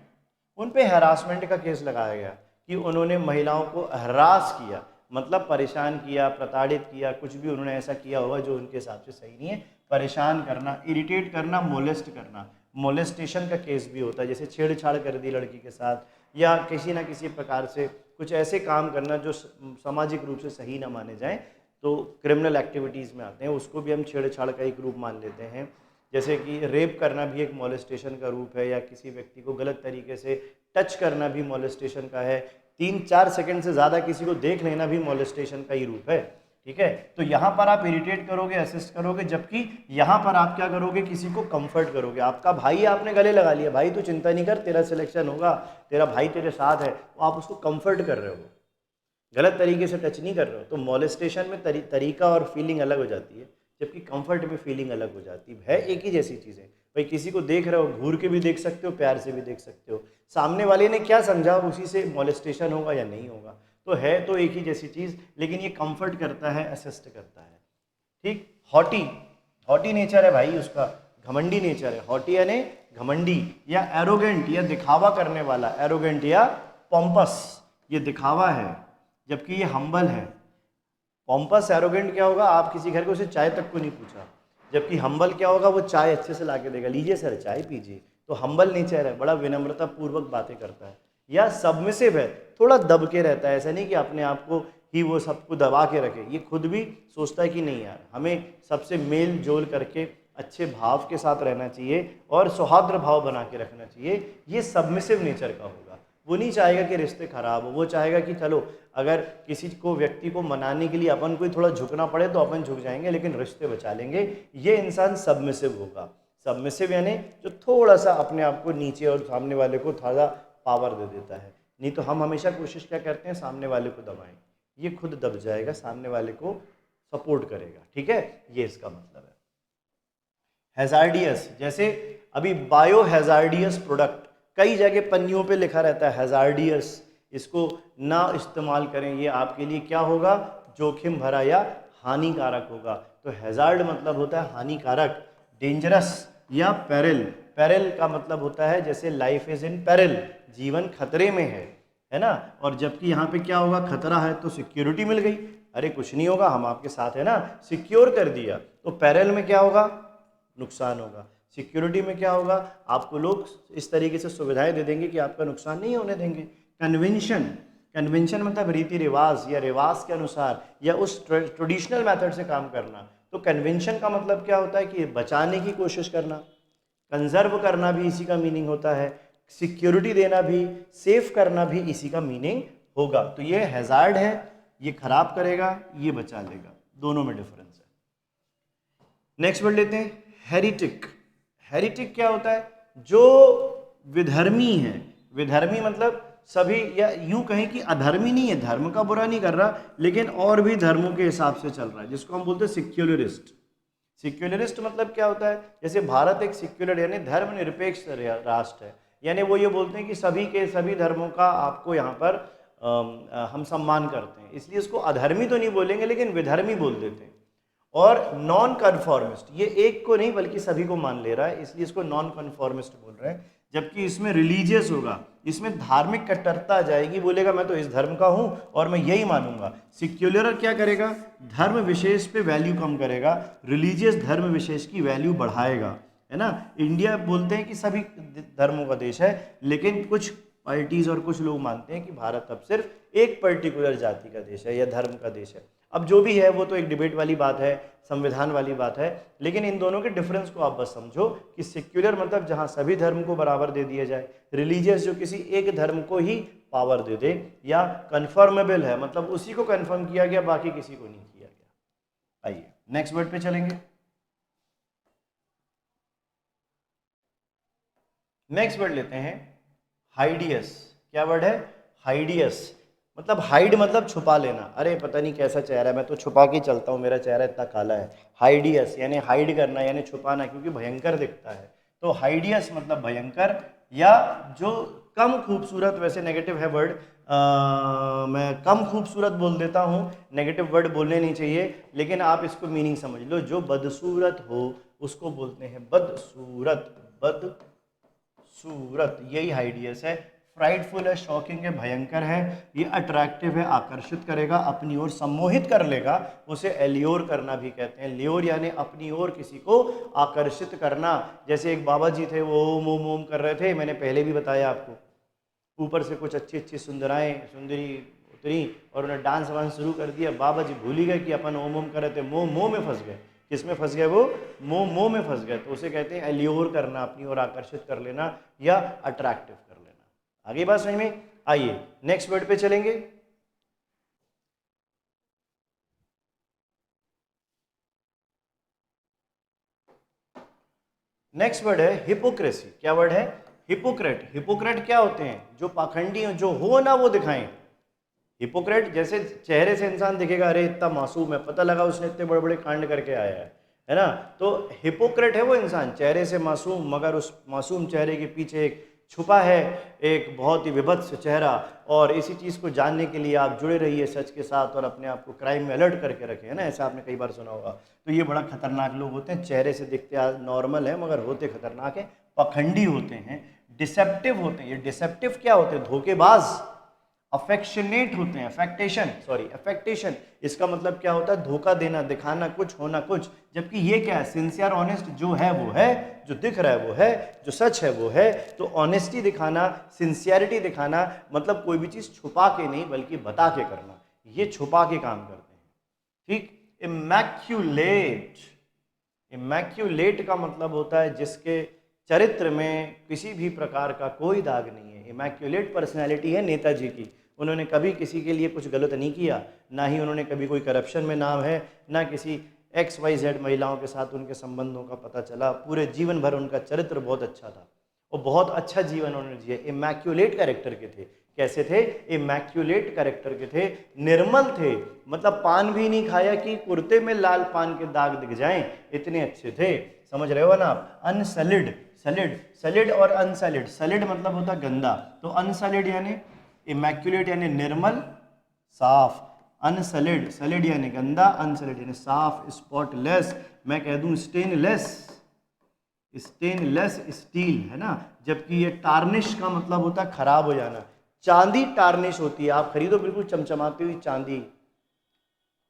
उन पे हैरासमेंट का केस लगाया गया कि उन्होंने महिलाओं को हरास किया, मतलब परेशान किया, प्रताड़ित किया, कुछ भी उन्होंने ऐसा किया होगा जो उनके हिसाब से सही नहीं है। परेशान करना, इरिटेट करना, मोलेस्ट करना, मोलेस्टेशन का केस भी होता है, जैसे छेड़छाड़ कर दी लड़की के साथ, या किसी ना किसी प्रकार से कुछ ऐसे काम करना जो सामाजिक रूप से सही ना माने जाएं, तो क्रिमिनल एक्टिविटीज़ में आते हैं। उसको भी हम छेड़छाड़ का एक रूप मान लेते हैं। जैसे कि रेप करना भी एक मॉलेस्टेशन का रूप है, या किसी व्यक्ति को गलत तरीके से टच करना भी मॉलेस्टेशन का है। 3-4 सेकंड से ज़्यादा किसी को देख लेना भी मॉलेस्टेशन का ही रूप है। ठीक है, तो यहाँ पर आप इरिटेट करोगे, असिस्ट करोगे, जबकि यहाँ पर आप क्या करोगे, किसी को कंफर्ट करोगे। आपका भाई आपने गले लगा लिया, भाई तू चिंता नहीं कर, तेरा सिलेक्शन होगा, तेरा भाई तेरे साथ है, तो आप उसको कंफर्ट कर रहे हो, गलत तरीके से टच नहीं कर रहे हो। तो मॉलेस्टेशन में तरीका और फीलिंग अलग हो जाती है, जबकि कंफर्ट में फीलिंग अलग हो जाती है एक ही जैसी चीज़ें। भाई किसी को देख रहे हो, घूर के भी देख सकते हो, प्यार से भी देख सकते हो, सामने वाले ने क्या समझा उसी से मॉलेस्टेशन होगा या नहीं होगा। तो है तो एक ही जैसी चीज़, लेकिन ये कंफर्ट करता है, असिस्ट करता है। ठीक, हॉटी, हॉटी नेचर है भाई उसका, घमंडी नेचर है। हॉटी यानी घमंडी या एरोगेंट या दिखावा करने वाला, एरोगेंट या पॉम्पस, ये दिखावा है, जबकि ये हम्बल है। पॉम्पस एरोगेंट क्या होगा, आप किसी घर के उसे चाय तक को नहीं पूछा, जबकि हम्बल क्या होगा, वो चाय अच्छे से ला के देगा, लीजिए सर चाय पीजिए। तो हम्बल नेचर है, बड़ा विनम्रता पूर्वक बातें करता है। या सबमिसिव है, थोड़ा दब के रहता है, ऐसा नहीं कि अपने आप को ही वो सबको दबा के रखे, ये खुद भी सोचता है कि नहीं यार हमें सबसे मेल जोल करके अच्छे भाव के साथ रहना चाहिए और सौहार्द भाव बना के रखना चाहिए। ये सबमिसिव नेचर का होगा। वो नहीं चाहेगा कि रिश्ते खराब हो, वो चाहेगा कि चलो अगर किसी को व्यक्ति को मनाने के लिए अपन को थोड़ा झुकना पड़े तो अपन झुक जाएंगे, लेकिन रिश्ते बचा लेंगे। ये इंसान सबमिसिव होगा। सबमिसिव यानी जो थोड़ा सा अपने आप को नीचे और सामने वाले को थोड़ा पावर दे देता है। नहीं तो हम हमेशा कोशिश क्या करते हैं, सामने वाले को दबाएं, ये खुद दब जाएगा, सामने वाले को सपोर्ट करेगा। ठीक है, ये इसका मतलब है। हैजार्डियस, जैसे अभी बायो हैजार्डियस प्रोडक्ट, कई जगह पन्नियों पे लिखा रहता है हैजार्डियस, इसको ना इस्तेमाल करें, ये आपके लिए क्या होगा, जोखिम भरा या हानिकारक होगा। तो हैजार्ड मतलब होता है हानिकारक, डेंजरस या पेरिल। पेरिल का मतलब होता है जैसे लाइफ इज इन पेरिल, जीवन खतरे में है ना। और जबकि यहाँ पे क्या होगा, खतरा है तो सिक्योरिटी मिल गई, अरे कुछ नहीं होगा हम आपके साथ है ना, सिक्योर कर दिया। तो पेरिल में क्या होगा, नुकसान होगा। सिक्योरिटी में क्या होगा, आपको लोग इस तरीके से सुविधाएं दे देंगे कि आपका नुकसान नहीं होने देंगे। कन्वेंशन, कन्वेंशन मतलब रीति रिवाज या रिवाज के अनुसार या उस ट्रेडिशनल मेथड से काम करना। तो कन्वेंशन का मतलब क्या होता है कि बचाने की कोशिश करना, कंजर्व करना भी इसी का मीनिंग होता है, सिक्योरिटी देना भी, सेफ करना भी इसी का मीनिंग होगा। तो ये हैजार्ड है, ये खराब करेगा, ये बचा लेगा, दोनों में डिफरेंस है। नेक्स्ट वर्ड लेते हैं, हेरिटिक। हेरिटिक क्या होता है, जो विधर्मी है। विधर्मी मतलब सभी, या यूं कहें कि अधर्मी नहीं है, धर्म का बुरा नहीं कर रहा, लेकिन और भी धर्मों के हिसाब से चल रहा है, जिसको हम बोलते हैं सिक्युलरिस्ट। सिक्युलरिस्ट मतलब क्या होता है, जैसे भारत एक सिक्युलर यानी धर्मनिरपेक्ष राष्ट्र है, यानी वो ये बोलते हैं कि सभी के सभी धर्मों का आपको यहाँ पर हम सम्मान करते हैं, इसलिए इसको अधर्मी तो नहीं बोलेंगे लेकिन विधर्मी बोल देते हैं। और नॉन कन्फॉर्मिस्ट, ये एक को नहीं बल्कि सभी को मान ले रहा है, इसलिए इसको नॉन कन्फॉर्मिस्ट बोल रहे हैं। जबकि इसमें रिलीजियस होगा, इसमें धार्मिक कट्टरता आ जाएगी, बोलेगा मैं तो इस धर्म का हूं और मैं यही मानूंगा। सिक्युलर क्या करेगा, धर्म विशेष पे वैल्यू कम करेगा, रिलीजियस धर्म विशेष की वैल्यू बढ़ाएगा, है ना। इंडिया बोलते हैं कि सभी धर्मों का देश है, लेकिन कुछ पार्टीज और कुछ लोग मानते हैं कि भारत अब सिर्फ एक पर्टिकुलर जाति का देश है या धर्म का देश है। अब जो भी है वो तो एक डिबेट वाली बात है, संविधान वाली बात है, लेकिन इन दोनों के डिफरेंस को आप बस समझो कि सिक्युलर मतलब जहां सभी धर्म को बराबर दे दिया जाए, रिलीजियस जो किसी एक धर्म को ही पावर दे दे, या कन्फर्मेबल है मतलब उसी को कन्फर्म किया गया बाकी किसी को नहीं किया गया। आइए नेक्स्ट वर्ड पे चलेंगे। नेक्स्ट वर्ड लेते हैं हाइडियस। क्या वर्ड है, हाइडियस। मतलब हाइड मतलब छुपा लेना, अरे पता नहीं कैसा चेहरा है, मैं तो छुपा के चलता हूँ, मेरा चेहरा इतना काला है। हाइडियस यानी हाइड करना यानी छुपाना, क्योंकि भयंकर दिखता है। तो हाइडियस मतलब भयंकर या जो कम खूबसूरत, वैसे नेगेटिव है वर्ड, मैं कम खूबसूरत बोल देता हूँ, नेगेटिव वर्ड बोलने नहीं चाहिए, लेकिन आप इसको मीनिंग समझ लो। जो बदसूरत हो उसको बोलते हैं बदसूरत, बदसूरत, यही हाइडियस है। फ्राइडफुल है, शॉकिंग है, भयंकर है, ये अट्रैक्टिव है, आकर्षित करेगा, अपनी ओर सम्मोहित कर लेगा, उसे एल्योर करना भी कहते हैं। ल्योर यानी अपनी ओर किसी को आकर्षित करना। जैसे एक बाबा जी थे, वो ओम ओम ओम कर रहे थे, मैंने पहले भी बताया आपको, ऊपर से कुछ अच्छी अच्छी सुंदरी उतरी और उन्हें डांस वांस शुरू कर दिया। बाबा जी भूल ही गए कि अपन ओम ओम कर रहे थे, मोह मोह में फंस गए। किस में फंस गए वो? मोह मोह में फंस गए। तो उसे कहते हैं एल्योर करना, अपनी ओर आकर्षित कर लेना या अट्रैक्टिव कर लेना। आगे बात समझ में? आइए नेक्स्ट वर्ड पे चलेंगे। नेक्स्ट वर्ड है हिपोक्रेसी। क्या वर्ड है? हिपोक्रेट। हिपोक्रेट क्या होते हैं? जो पाखंडी हो, जो हो ना वो दिखाएं। हिपोक्रेट जैसे चेहरे से इंसान दिखेगा अरे इतना मासूम है, पता लगा उसने इतने बड़े बड़े कांड करके आया है ना। तो हिपोक्रेट है वो इंसान चेहरे से मासूम, मगर उस मासूम चेहरे के पीछे एक छुपा है एक बहुत ही विभत्स चेहरा। और इसी चीज़ को जानने के लिए आप जुड़े रहिए सच के साथ और अपने आप को क्राइम में अलर्ट करके रखें, है ना। ऐसा आपने कई बार सुना होगा। तो ये बड़ा खतरनाक लोग होते हैं, चेहरे से दिखते नॉर्मल है मगर होते खतरनाक है, पखंडी होते हैं, डिसेप्टिव होते हैं। ये डिसेप्टिव क्या होते हैं? धोखेबाज। अफेक्शनेट होते हैं, अफेक्टेशन। इसका मतलब क्या होता है? धोखा देना, दिखाना कुछ, होना कुछ। जबकि ये क्या है? सिंसियर ऑनेस्ट, जो है वो है, जो दिख रहा है वो है, जो सच है वो है। तो ऑनेस्टी दिखाना, सिंसियरिटी दिखाना मतलब कोई भी चीज छुपा के नहीं बल्कि बता के करना। ये छुपा के काम करते हैं, ठीक। इमैक्युलेट। इमैक्युलेट का मतलब होता है जिसके चरित्र में किसी भी प्रकार का कोई दाग नहीं है। इमैक्युलेट पर्सनैलिटी है नेताजी की। उन्होंने कभी किसी के लिए कुछ गलत नहीं किया, ना ही उन्होंने कभी कोई करप्शन में नाम है, ना किसी XYZ महिलाओं के साथ उनके संबंधों का पता चला। पूरे जीवन भर उनका चरित्र बहुत अच्छा था और बहुत अच्छा जीवन उन्होंने जिया। इमैक्युलेट कैरेक्टर के थे। कैसे थे? इमैक्युलेट कैरेक्टर के थे, निर्मल थे। मतलब पान भी नहीं खाया कि कुर्ते में लाल पान के दाग दिख जाएं, इतने अच्छे थे। समझ रहे हो ना आप? अनसलिड, सलिड और अनसलिड। सलिड मतलब होता गंदा, तो अनसलिड यानी इमैक्युलेट यानी निर्मल साफ, अनसलिड सलिड यानी गंदा, अनसलिड यानी साफ, स्पॉटलेस। मैं कह दूं स्टेनलेस, स्टेनलेस स्टील, है ना। जबकि ये टार्निश का मतलब होता है खराब हो जाना। चांदी टार्निश होती है, आप खरीदो बिल्कुल चमचमाती हुई चांदी,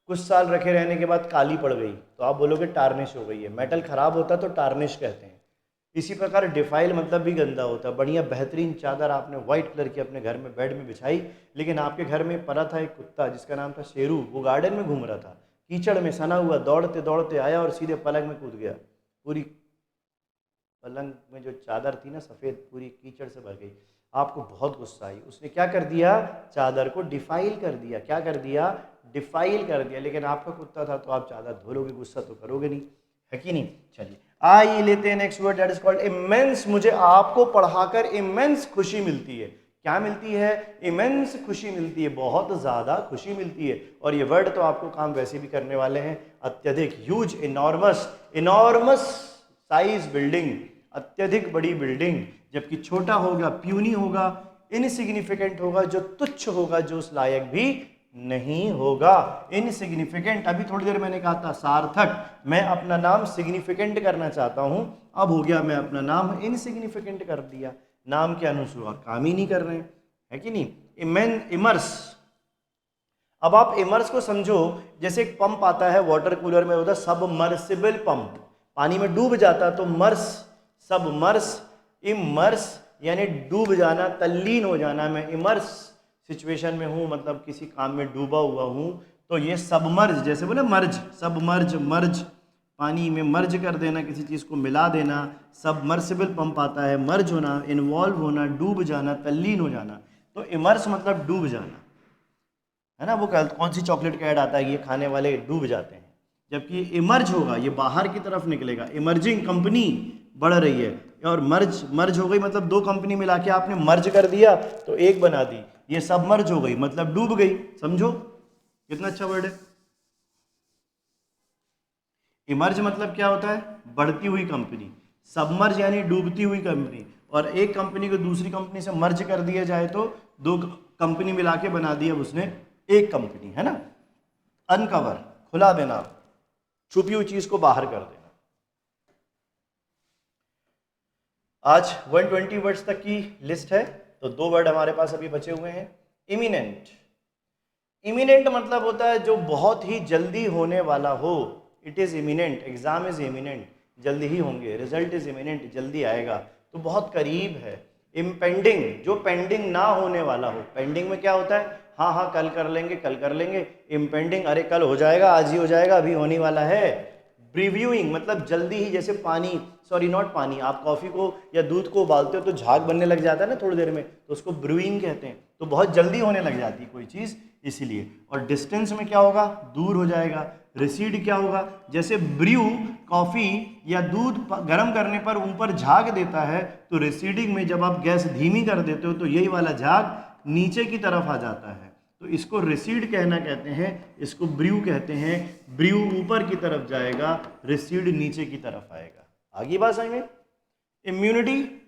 कुछ साल रखे रहने के बाद काली पड़ गई तो आप बोलोगे टार्निश हो गई है। मेटल खराब होता है तो टार्निश कहते हैं। इसी प्रकार डिफाइल मतलब भी गंदा होता है। बढ़िया बेहतरीन चादर आपने व्हाइट कलर की अपने घर में बेड में बिछाई, लेकिन आपके घर में पड़ा था एक कुत्ता जिसका नाम था शेरू, वो गार्डन में घूम रहा था, कीचड़ में सना हुआ, दौड़ते दौड़ते आया और सीधे पलंग में कूद गया। पूरी पलंग में जो चादर थी ना सफ़ेद, पूरी कीचड़ से भर गई। आपको बहुत गुस्सा आई। उसने क्या कर दिया? चादर को डिफाइल कर दिया। क्या कर दिया? डिफाइल कर दिया। लेकिन आपका कुत्ता था तो आप चादर धो लोगे, गुस्सा तो करोगे नहीं, है कि नहीं। चलिए आइए लेते हैं next word, that is called immense. मुझे आपको पढ़ाकर इमेंस खुशी मिलती है। क्या मिलती है? इमेंस खुशी मिलती है, बहुत ज़्यादा खुशी मिलती है। और ये वर्ड तो आपको काम वैसे भी करने वाले हैं। अत्यधिक, huge, enormous, enormous size building, अत्यधिक बड़ी बिल्डिंग। जबकि छोटा होगा प्यूनी होगा, इनसिग्निफिकेंट होगा, जो तुच्छ होगा, जो उस लायक भी नहीं होगा। इनसिग्निफिकेंट, अभी थोड़ी देर मैंने कहा था सार्थक। मैं अपना नाम सिग्निफिकेंट करना चाहता हूं, अब हो गया मैं अपना नाम इनसिग्निफिकेंट कर दिया। नाम के अनुसार काम ही नहीं कर रहे हैं, है कि नहीं। इमर्स। अब आप इमर्स को समझो जैसे एक पंप आता है वाटर कूलर में, होता है सबमर्सिबल पंप, पानी में डूब जाता तो मर्स, सबमर्स, इमर्स यानी डूब जाना, तल्लीन हो जाना। मैं इमर्स सिचुएशन में हूँ, मतलब किसी काम में डूबा हुआ हूँ। तो ये सबमर्ज, जैसे बोले मर्ज, सबमर्ज, मर्ज, पानी में मर्ज कर देना, किसी चीज़ को मिला देना। सबमर्सिबल पंप आता है, मर्ज होना, इन्वॉल्व होना, डूब जाना, तल्लीन हो जाना। तो इमर्स मतलब डूब जाना, है ना। वो कौन सी चॉकलेट का ऐड आता है, ये खाने वाले डूब जाते हैं। जबकि इमर्ज होगा, ये बाहर की तरफ निकलेगा। इमर्जिंग कंपनी बढ़ रही है, और मर्ज, मर्ज हो गई मतलब दो कंपनी मिला के आपने मर्ज कर दिया तो एक बना दी। ये सब मर्ज हो गई मतलब डूब गई। समझो कितना अच्छा वर्ड है। इमर्ज मतलब क्या होता है? बढ़ती हुई कंपनी। सबमर्ज यानी डूबती हुई कंपनी। और एक कंपनी को दूसरी कंपनी से मर्ज कर दिया जाए तो दो कंपनी मिला के बना दी अब उसने एक कंपनी, है ना। अनकवर, खुला देना, छुपी हुई चीज को बाहर कर देना। आज 120 वर्ड्स तक की लिस्ट है, तो दो वर्ड हमारे पास अभी बचे हुए हैं। इमिनेंट। इमिनेंट मतलब होता है जो बहुत ही जल्दी होने वाला हो। It is imminent, exam is imminent, जल्दी ही होंगे, रिजल्ट इज इमिनेंट, जल्दी आएगा, तो बहुत करीब है। इम्पेंडिंग, जो पेंडिंग ना होने वाला हो। पेंडिंग में क्या होता है, हाँ हाँ कल कर लेंगे, कल कर लेंगे। इम्पेंडिंग, अरे कल हो जाएगा, आज ही हो जाएगा, अभी होने वाला है। ब्रीव्यूइंग मतलब जल्दी ही, जैसे पानी, सॉरी नॉट पानी, आप कॉफ़ी को या दूध को उबालते हो तो झाग बनने लग जाता है ना थोड़ी देर में, तो उसको ब्रूइंग कहते हैं। तो बहुत जल्दी होने लग जाती है कोई चीज़, इसीलिए। और डिस्टेंस में क्या होगा, दूर हो जाएगा। रिसीड क्या होगा, जैसे ब्रू कॉफ़ी या दूध गर्म करने पर ऊपर झाग देता है, तो रिसीडिंग में जब आप गैस धीमी कर देते हो तो यही वाला झाग नीचे की तरफ आ जाता है, तो इसको रिसीड कहना कहते हैं, इसको ब्रू कहते हैं। ब्रू ऊपर की तरफ जाएगा, रिसीड नीचे की तरफ आएगा। आगे बात समझ में। इम्यूनिटी,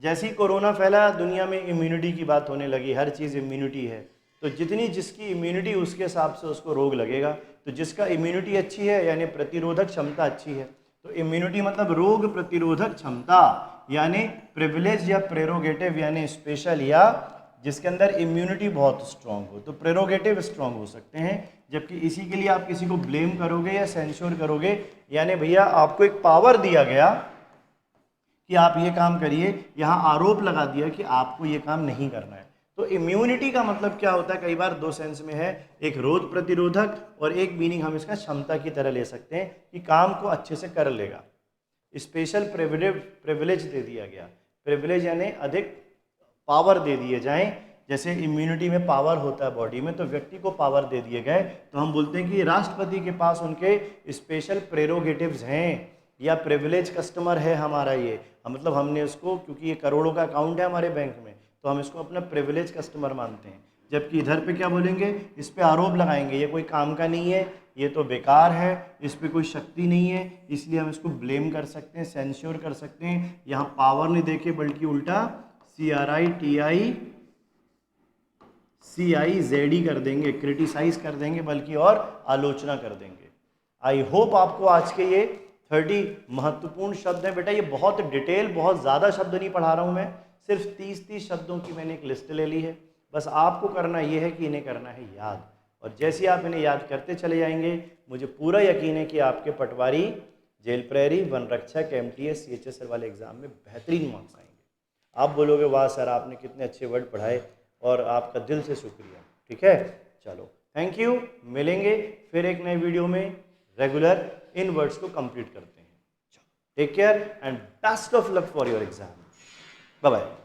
जैसी कोरोना फैला दुनिया में इम्यूनिटी की बात होने लगी, हर चीज़ इम्यूनिटी है। तो जितनी जिसकी इम्यूनिटी उसके हिसाब से उसको रोग लगेगा। तो जिसका इम्यूनिटी अच्छी है यानी प्रतिरोधक क्षमता अच्छी है, तो इम्यूनिटी मतलब रोग प्रतिरोधक क्षमता, यानी प्रिविलेज या प्रेरोगेटिव यानी स्पेशल, या जिसके अंदर इम्यूनिटी बहुत स्ट्रांग हो, तो प्रेरोगेटिव स्ट्रांग हो सकते हैं। जबकि इसी के लिए आप किसी को ब्लेम करोगे या सेंश्योर करोगे, यानी भैया आपको एक पावर दिया गया कि आप ये काम करिए, यहाँ आरोप लगा दिया कि आपको ये काम नहीं करना है। तो इम्यूनिटी का मतलब क्या होता है, कई बार दो सेंस में है, एक रोग प्रतिरोधक और एक मीनिंग हम इसका क्षमता की तरह ले सकते हैं कि काम को अच्छे से कर लेगा। स्पेशल प्रिविलेज दे दिया गया, प्रिविलेज यानी अधिक पावर दे दिए जाएं। जैसे इम्यूनिटी में पावर होता है बॉडी में, तो व्यक्ति को पावर दे दिए गए, तो हम बोलते हैं कि राष्ट्रपति के पास उनके स्पेशल प्रेरोगेटिव्स हैं या प्रिविलेज कस्टमर है हमारा ये, मतलब हमने उसको, क्योंकि ये करोड़ों का अकाउंट है हमारे बैंक में, तो हम इसको अपना प्रिविलेज कस्टमर मानते हैं। जबकि इधर पे क्या बोलेंगे, इस पे आरोप लगाएंगे, ये कोई काम का नहीं है, ये तो बेकार है, इस पे कोई शक्ति नहीं है, इसलिए हम इसको ब्लेम कर सकते हैं, सेंश्योर कर सकते हैं। यहाँ पावर नहीं देखे बल्कि उल्टा CRITICIZD कर देंगे, क्रिटिसाइज कर देंगे, बल्कि और आलोचना कर देंगे। आई होप आपको आज के ये 30 महत्वपूर्ण शब्द हैं। बेटा ये बहुत डिटेल, बहुत ज़्यादा शब्द नहीं पढ़ा रहा हूँ मैं, सिर्फ 30 शब्दों की मैंने एक लिस्ट ले ली है। बस आपको करना ये है कि इन्हें करना है याद, और जैसे आप इन्हें याद करते चले जाएंगे, मुझे पूरा यकीन है कि आपके पटवारी, जेल प्रहरी, वन रक्षक, MTS CHS वाले एग्जाम में बेहतरीन मार्क्स आएंगे। आप बोलोगे वाह सर आपने कितने अच्छे वर्ड पढ़ाए, और आपका दिल से शुक्रिया। ठीक है, चलो थैंक यू, मिलेंगे फिर एक नए वीडियो में। रेगुलर इन वर्ड्स को कंप्लीट करते हैं। Take care and best of luck for your exam. Bye bye.